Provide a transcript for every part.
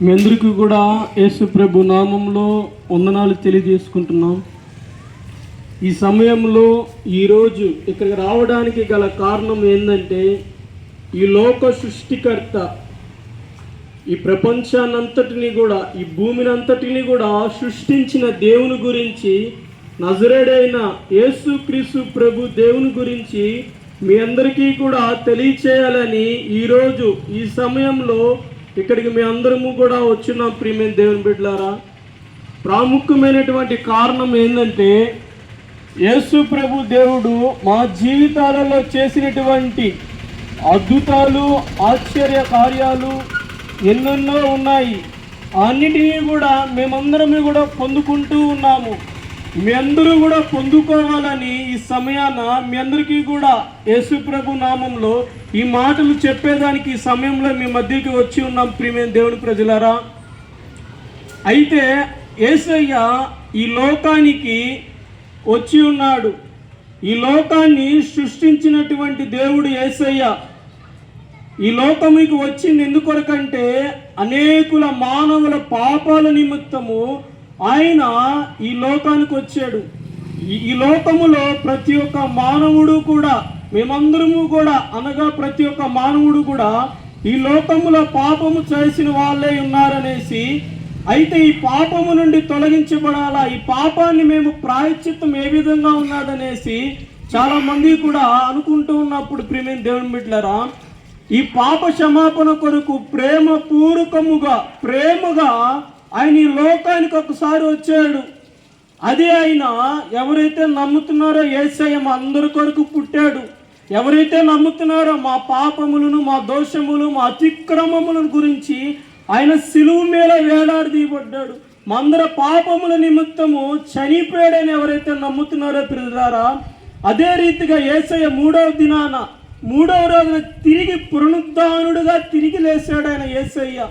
మీ అందరికీ కూడా యేసు ప్రభు నామంలో వందనాలు తెలియజేసుకుంటున్నాం. ఈ సమయంలో ఈరోజు ఇక్కడికి రావడానికి గల కారణం ఏంటంటే, ఈ లోక సృష్టికర్త ఈ ప్రపంచాన్నంతటిని కూడా, ఈ భూమిని అంతటిని కూడా సృష్టించిన దేవుని గురించి, నజరేడైన యేసుక్రీస్తు ప్రభు దేవుని గురించి మీ అందరికీ కూడా తెలియచేయాలని ఈరోజు ఈ సమయంలో ఇక్కడికి మీ అందరము కూడా వచ్చినాం. ప్రియమైన దేవుని బిడ్డలారా, ప్రాముఖ్యమైనటువంటి కారణం ఏంటంటే, యేసు ప్రభు దేవుడు మా జీవితాలలో చేసినటువంటి అద్భుతాలు, ఆశ్చర్య కార్యాలు ఎన్నెన్నో ఉన్నాయి. అన్నిటినీ కూడా మేమందరము కూడా పొందుకుంటూ ఉన్నాము. మీ అందరూ కూడా పొందుకోవాలని ఈ సమయాన మీ అందరికీ కూడా యేసు ప్రభు నామంలో ఈ మాటలు చెప్పేదానికి ఈ సమయంలో మీ మధ్యకి వచ్చి ఉన్నాం. ప్రియమైన దేవుని ప్రజలారా, అయితే యేసయ్య ఈ లోకానికి వచ్చి ఉన్నాడు. ఈ లోకాన్ని సృష్టించినటువంటి దేవుడు యేసయ్య ఈ లోకముకి వచ్చింది ఎందుకొరకంటే, అనేకుల మానవుల పాపాల నిమిత్తము ఆయన ఈ లోకానికి వచ్చాడు. ఈ లోకములో ప్రతి ఒక్క మానవుడు కూడా, మేమందరము కూడా అనగా ప్రతి ఒక్క మానవుడు కూడా ఈ లోకములో పాపము చేసిన వాళ్ళే ఉన్నారనేసి, అయితే ఈ పాపము నుండి తొలగించబడాలా, ఈ పాపాన్ని మేము ప్రాయశ్చిత్తం ఏ విధంగా ఉన్నదనేసి చాలా మంది కూడా అనుకుంటూ ఉన్నప్పుడు, ప్రియమైన దేవుని బిడ్డలారా, ఈ పాప క్షమాపణ కొరకు ప్రేమగా ఆయన ఈ లోకానికి ఒకసారి వచ్చాడు. అదే ఆయన ఎవరైతే నమ్ముతున్నారో యేసయ్య మా అందరి కొరకు పుట్టాడు. ఎవరైతే నమ్ముతున్నారో మా పాపములను, మా దోషములు, మా అతిక్రమములను గురించి ఆయన సిలువ మీద వేలాడదీయబడ్డాడు. మా అందరి పాపముల నిమిత్తము చనిపోయాడని ఎవరైతే నమ్ముతున్నారో ప్రియులారా, అదే రీతిగా యేసయ్య మూడవ రోజున తిరిగి పునరుద్ధానుడుగా తిరిగి లేచాడు ఆయన యేసయ్య.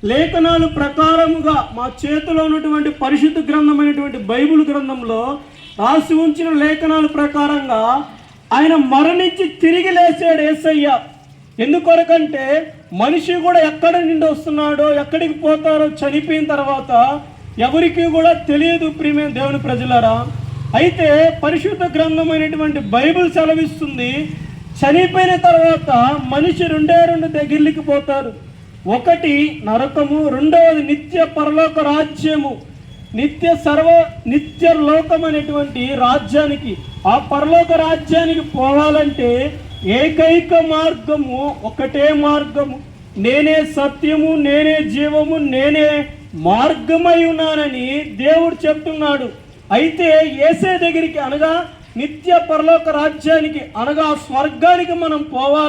లేఖనాలు ప్రకారముగా మా చేతిలో ఉన్నటువంటి పరిశుద్ధ గ్రంథమైనటువంటి బైబిల్ గ్రంథంలో రాసి ఉంచిన లేఖనాల ప్రకారంగా ఆయన మరణించి తిరిగి లేచాడు యేసయ్య. ఎందుకొరకంటే మనిషి కూడా ఎక్కడి నుండి వస్తున్నాడో, ఎక్కడికి పోతారో చనిపోయిన తర్వాత ఎవరికి కూడా తెలియదు. ప్రియమైన దేవుని ప్రజలారా, అయితే పరిశుద్ధ గ్రంథమైనటువంటి బైబిల్ సెలవిస్తుంది, చనిపోయిన తర్వాత మనిషి రెండు దగ్గరికి పోతారు. ఒకటి నరకము, రెండవది నిత్య పరలోక రాజ్యము. నిత్య లోకం అనేటువంటి రాజ్యానికి, ఆ పరలోక రాజ్యానికి పోవాలంటే ఏకైక మార్గము, ఒకటే మార్గము, నేనే సత్యము, నేనే జీవము, నేనే మార్గమై ఉన్నానని దేవుడు చెప్తున్నాడు. అయితే యేసే దగ్గరికి అనగా నిత్య పరలోక రాజ్యానికి అనగా స్వర్గానికి మనం పోవాలి.